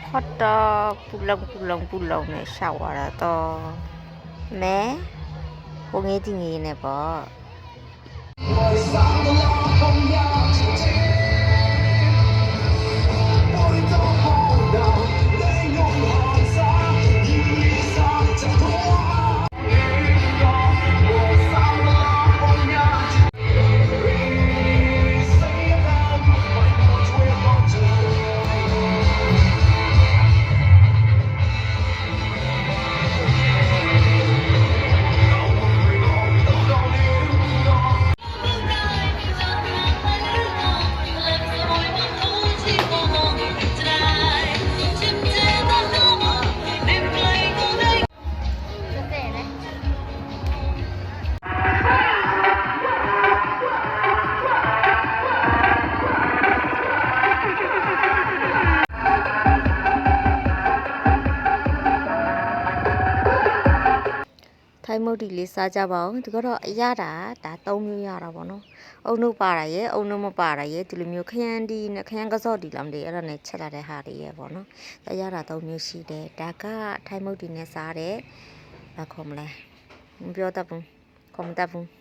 hot pulang nih shower atau me hongi tinggi nih poထိုင်းမုတ်တီလေးစားကြပါဦးဒီကတော့အရတာဒါ၃မျိုးရတာပေါ့နော်အုံနှုတ်ပါတာရဲ့အုံနှုတ်မပါတာရဲ့ဒီလိုမျိုးခရမ်းဒီနဲ့ခရမ်းကစော့ဒီလားမသိအဲ့ဒါနဲ့ချက်လာတဲ့ဟာတွေရဲ့ပေါ့နော်အရတာ၃မျိုးရှိတယ်ဒါကထိုင်းမုတ်တီနဲ့စားတဲ့ဘာခေါ်မလဲမပြောတတ်ဘူးခေါ်မတတ်ဘူး